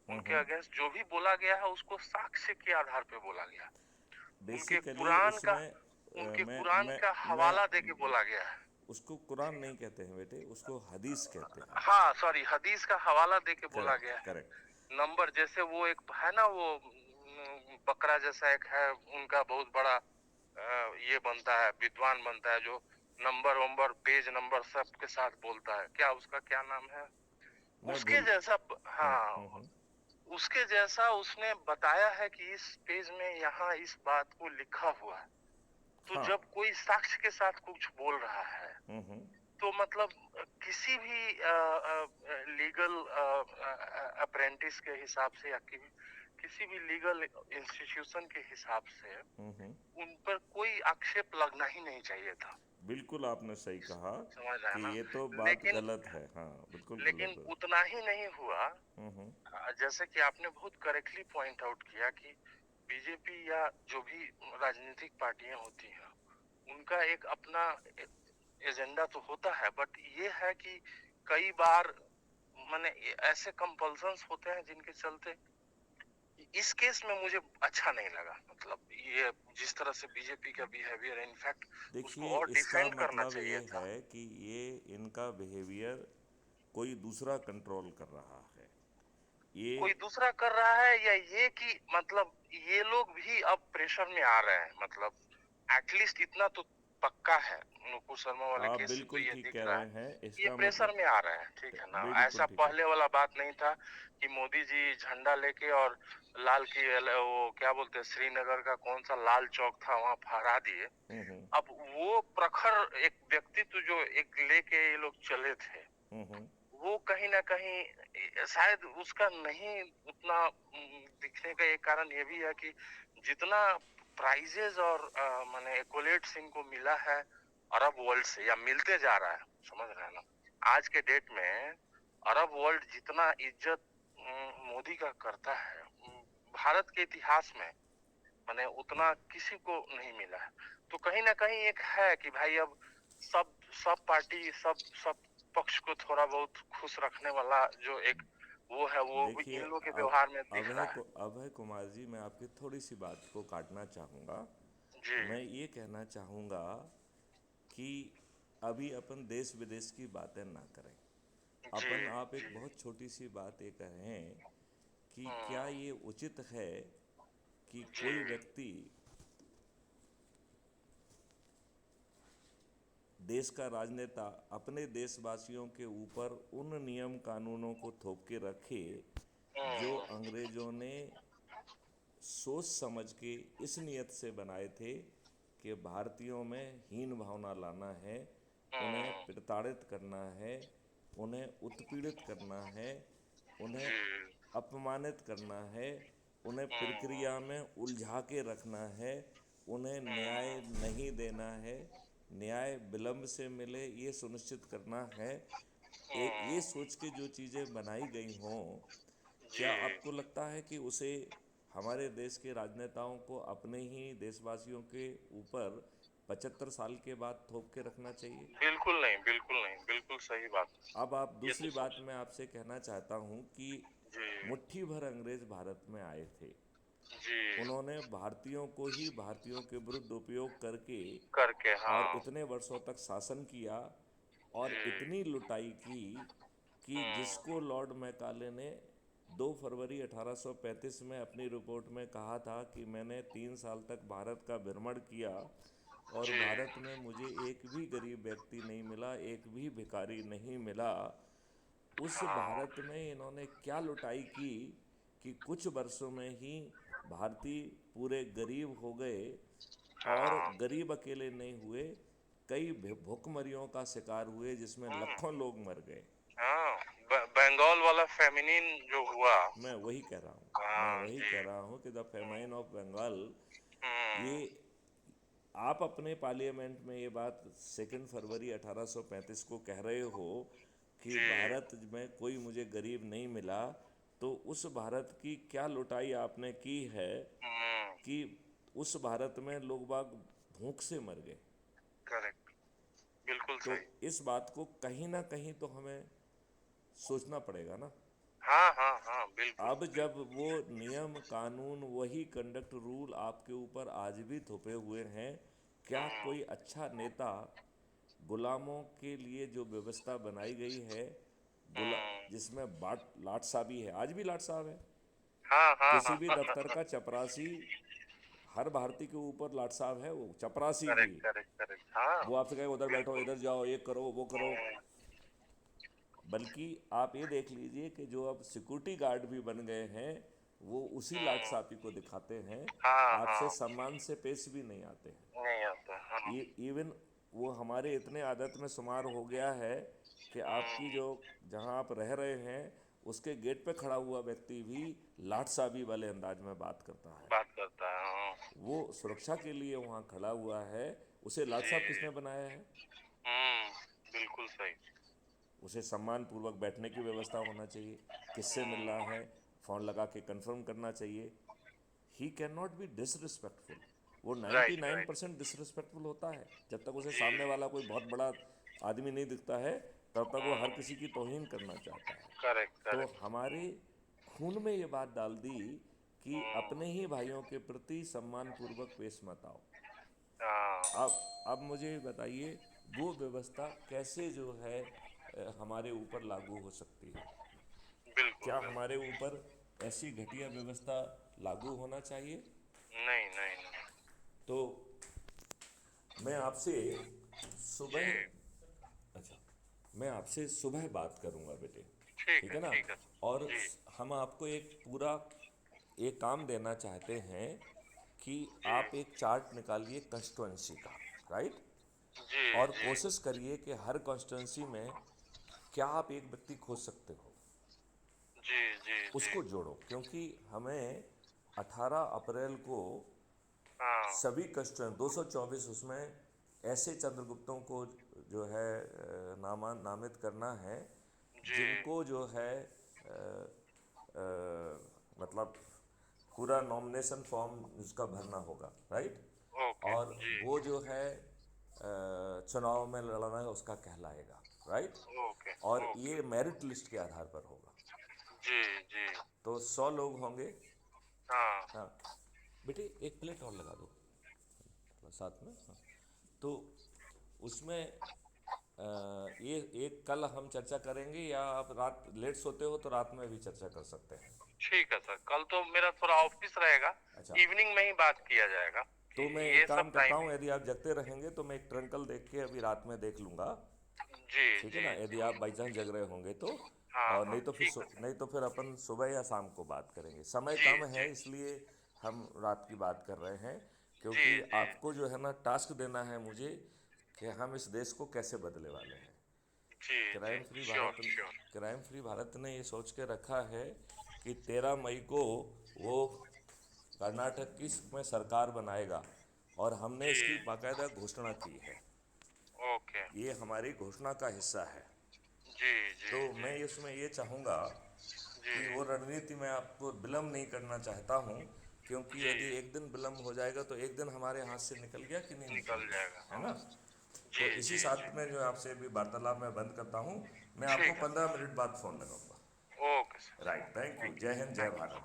उनके अगेंस्ट जो भी बोला गया है उसको साक्ष्य के आधार पे बोला गया। उनके बेसिकली कुरान का उसमें उनके कुरान मैं का मैं हवाला देके बोला गया है। उसको कुरान नहीं कहते हैं बेटे, उसको हदीस कहते हैं। हाँ सॉरी, हदीस का हवाला देके बोला करेक्ट गया है। करेक्ट। नंबर जैसे वो एक है ना, वो बकरा जैसा एक है उनका बहुत बड़ा ये बनता है, विद्वान बनता है, जो नंबर वंबर पेज नंबर सब के साथ बोलता है, क्या उसका क्या नाम है, मैं उसके भूल। जैसा। हम्म हाँ, हम्म हम्म उसके जैसा उसने बताया है कि इस पेज में यहाँ इस बात को लिखा हुआ है। तो हाँ। जब कोई साक्ष्य के साथ कुछ बोल रहा है हम्म। तो मतलब किसी भी लीगल अप्रेंटिस के हिसाब से या किसी भी लीगल इंस्टीट्यूशन के हिसाब से उन पर कोई आक्षेप लगना ही नहीं चाहिए था। बिल्कुल आपने सही कहा समझ रहे हैं कि ना। ये तो बात लेकिन गलत है, हाँ बिल्कुल लेकिन गलत है। उतना ही नहीं हुआ। हम्म। जैसे कि आपने बहुत करेक्टली पॉइंट आउट किया कि बीजेपी या जो भी राजनीतिक पार्टियां होती हैं उनका एक अपना एजेंडा तो होता है, बट ये है कि कई बार माने ऐसे कंपल्सन्स होते हैं जिनके चलते इस केस में मुझे अच्छा नहीं लगा। मतलब ये जिस तरह से बीजेपी का बिहेवियर है, इनफैक्ट उसको देखिए और इसका डिफेंड करना मतलब ये चाहिए था। है कि ये इनका बिहेवियर कोई दूसरा कंट्रोल कर रहा है। ये कोई दूसरा कर रहा है या ये कि मतलब ये लोग भी अब प्रेशर में आ रहे हैं, मतलब एटलीस्ट इतना तो पक्का है, नुपुर शर्मा वाले आप केस से तो बिल्कुल ये ठीक दिख कह रहा रहे है। हैं, ये इसका प्रेशर मतलब में आ रहे हैं, ठीक है ना। बिल्कुल ऐसा ठीक है। पहले वाला बात नहीं था कि मोदी जी झंडा लेके और लाल की वो क्या बोलते हैं, श्रीनगर का कौन सा लाल चौक था वहां फहरा दिए। अब वो प्रखर एक व्यक्तित्व जो एक लेके ये लोग चले थे, वो कहीं ना कहीं शायद उसका नहीं उतना दिखने का एक कारण ये भी है कि जितना प्राइजेज और माने एक्कोलेट्स इनको मिला है अरब वर्ल्ड से या मिलते जा रहा है, समझ रहे हैं ना। आज के डेट में अरब वर्ल्ड जितना इज्जत मोदी का करता है, भारत के इतिहास में माने उतना किसी को नहीं मिला है। तो कहीं ना कहीं एक है कि भाई अब सब सब पार्टी सब सब पक्ष को थोड़ा बहुत खुश रखने वाला जो एक वो है, वो भी देखिए इन लोगों के अब व्यवहार में दिख रहा है। अभय कुमार जी, मैं आपकी थोड़ी सी बात को काटना चाहूँगा। जी मैं ये कहना चाहूँगा कि अभी अपन देश विदेश की बातें ना करें। जी अपन आप जी। एक बहुत छोटी सी बात ये कहें कि क्या हम्म। ये उचित है कि जी कोई व्यक्ति देश का राजनेता अपने देशवासियों के ऊपर उन नियम कानूनों को थोप के रखे जो हम्म अंग्रेज़ों ने सोच समझ के इस नियत से बनाए थे कि भारतीयों में हीन भावना लाना है, उन्हें हम्म। प्रताड़ित करना है, उन्हें उत्पीड़ित करना है, उन्हें जी। अपमानित करना है, उन्हें हम्म प्रक्रिया में उलझा के रखना है, उन्हें न्याय हम्म। नहीं देना है, न्याय विलंब से मिले ये सुनिश्चित करना है। ये हम्म। सोच के जो चीज़ें बनाई गई हों, जी। क्या आपको लगता है कि उसे हमारे देश के राजनेताओं को अपने ही देशवासियों के ऊपर 75 साल के बाद थोप के रखना चाहिए? बिल्कुल नहीं, बिल्कुल नहीं, बिल्कुल सही बात। अब आप ये तो दूसरी बात सब। मैं आपसे कहना चाहता हूँ कि जी मुट्ठी भर अंग्रेज भारत में आए थे। जी। उन्होंने भारतीयों को ही भारतीयों के विरुद्ध उपयोग करके करके और हाँ। इतने वर्षों तक शासन किया और जी। इतनी लुटाई की कि हम्म। जिसको लॉर्ड मैकाले ने 2 फरवरी 1835 में अपनी रिपोर्ट में कहा था कि मैंने 3 साल तक भारत का भ्रमण किया और जी। भारत में मुझे एक भी गरीब व्यक्ति नहीं मिला, एक भी भिखारी नहीं मिला। उस हाँ। भारत में इन्होंने क्या लुटाई की कि कुछ वर्षों में ही भारतीय पूरे गरीब हो गए। और हाँ। गरीब अकेले नहीं हुए, कई भुखमरियों का शिकार हुए जिसमें लाखों हम्म। लोग मर गए। हाँ, बंगाल वाला फेमिनिन जो हुआ। मैं वही कह रहा हूँ, मैं हाँ वही जी। कह रहा हूँ कि द फेमाइन ऑफ बंगाल, ये हम्म। आप अपने पार्लियामेंट में ये बात 2 फरवरी 1835 को कह रहे हो कि जी। भारत में कोई मुझे गरीब नहीं मिला, तो उस भारत की क्या लुटाई आपने की है हम्म। कि उस भारत में लोग बाग भूख से मर गए। करेक्ट। बिल्कुल तो सही। इस बात को कहीं ना कहीं तो हमें सोचना पड़ेगा ना। हाँ हाँ हाँ, बिल्कुल अब जब बिल्कुल। वो नियम कानून वही कंडक्ट रूल आपके ऊपर आज भी थोपे हुए हैं, क्या हम्म कोई अच्छा नेता गुलामों के लिए जो व्यवस्था बनाई गई है, गुला हम्म, जिसमें बाट लाट साहबी है, आज भी लाट साहब है, हाँ हाँ किसी हाँ भी हाँ, दफ्तर का चपरासी, हर भारतीय के ऊपर लाट साहब है, वो चपरासी भी। करेक्ट करेक्ट करेक्ट, हाँ वो आपसे कहे उधर बैठो, बिल्कुल। इधर जाओ, ये करो, वो करो। हम्म बल्कि आप ये देख लीजिए कि जो अब सिक्योरिटी गार्ड भी बन गए हैं, वो उसी लाट हम्म, साहब को दिखाते हैं, हाँ आपसे हाँ, सम्मान से पेश भी नहीं आते हैं। नहीं आता, हाँ। इवन वो हमारे इतने आदत में शुमार हो गया है कि आपकी हम्म, जो जहाँ आप रह रहे हैं उसके गेट पे खड़ा हुआ व्यक्ति भी लाट साहबी वाले अंदाज में बात करता है। बात करता है, हाँ। वो सुरक्षा के लिए वहाँ खड़ा हुआ है, उसे लाट जी साहब जी, किसने बनाया है? बिल्कुल सही। उसे सम्मान पूर्वक बैठने की व्यवस्था होना चाहिए, किससे मिल रहा हम्म, है, फ़ोन लगा के कंफर्म करना चाहिए। He can not be disrespectful. वो राइट राइट, 99% डिसरिस्पेक्टफुल होता है जब तक उसे जी, सामने वाला कोई बहुत बड़ा आदमी नहीं दिखता है, तब तक वो हर हम्म, किसी की तौहीन करना चाहता है। करेक्ट तो करेक्ट, हमारे खून में ये बात डाल दी कि हम्म, अपने ही भाइयों के प्रति सम्मानपूर्वक पेश मत आओ। हाँ, अब मुझे बताइए, वो व्यवस्था कैसे जो है हमारे ऊपर लागू हो सकती है? बिल्कुल क्या बिल्कुल, हमारे ऊपर ऐसी घटिया व्यवस्था लागू होना चाहिए? नहीं नहीं नहीं, तो मैं आपसे जी, सुबह, अच्छा, मैं आपसे सुबह बात करूंगा बेटे, ठीक है ना? ठीक है, और जी हम आपको एक पूरा एक काम देना चाहते हैं कि जी, आप एक चार्ट निकालिए कंस्टिट्यूंसी का, राइट? जी और जी, कोशिश करिए कि हर कंस्टिट्यूंसी में क्या आप एक व्यक्ति खोज सकते हो, जी जी जी, उसको जोड़ो, क्योंकि हमें 18 अप्रैल को हाँ, सभी कंस्टिट्यूंट 224 उसमें ऐसे चंद्रगुप्तों को जो है नामित करना है, जी, जिनको जो है मतलब पूरा नॉमिनेशन फॉर्म उसका भरना होगा, राइट? ओके, और जी, वो जो है चुनाव में लड़ना है उसका कहलाएगा, राइट? ओके, और ओके, ये मेरिट लिस्ट के आधार पर होगा। जी जी, तो 100 लोग होंगे। हाँ, हाँ बेटे, एक प्लेट और लगा दो थोड़ा साथ में, हाँ। तो उसमें ये एक कल हम चर्चा करेंगे, या आप रात लेट सोते हो तो रात में भी चर्चा कर सकते हैं। ठीक है सर, कल तो मेरा थोड़ा ऑफिस रहेगा, अच्छा, इवनिंग में ही बात किया जाएगा, तो मैं ये एक काम सब करता टाइम हूँ, है। यदि आप जगते रहेंगे तो मैं एक ट्रंकल देख के अभी रात में देख लूँगा, जी ठीक है जी ना? यदि जी, आप बाई चांस जग रहे होंगे तो। हाँ और हाँ, ठीक है सर, नहीं तो फिर अपन सुबह या शाम को बात करेंगे, समय जी कम जी है इसलिए हम रात की बात कर रहे हैं, जी क्योंकि जी आपको जो है ना टास्क देना है मुझे कि हम इस देश को कैसे बदले वाले हैं। जी जी, crime free Bharat, sure sure, crime free Bharat ने ये सोच के रखा है कि 13 मई को वो कर्नाटक की में सरकार बनाएगा, और हमने जी, इसकी बाकायदा घोषणा की है। ओके, ये हमारी घोषणा का हिस्सा है। जी जी तो जी मैं इसमें ये चाहूँगा जी कि वो रणनीति में आपको विलम्ब नहीं करना चाहता हूँ, क्योंकि जी, यदि एक दिन विलम्ब हो जाएगा तो एक दिन हमारे हाथ से निकल गया कि नहीं निकल निकल गया, जाएगा, है हाँ, ना? जी तो इसी जी जी, साथ में जो आपसे भी वार्तालाप मैं बंद करता हूँ। मैं आपको ठीक है 15 मिनट बाद फ़ोन लगाऊंगा। Sir, okay sir, right, thank you. Thank जय हिंद, यू, जय थैंक यू। भारत।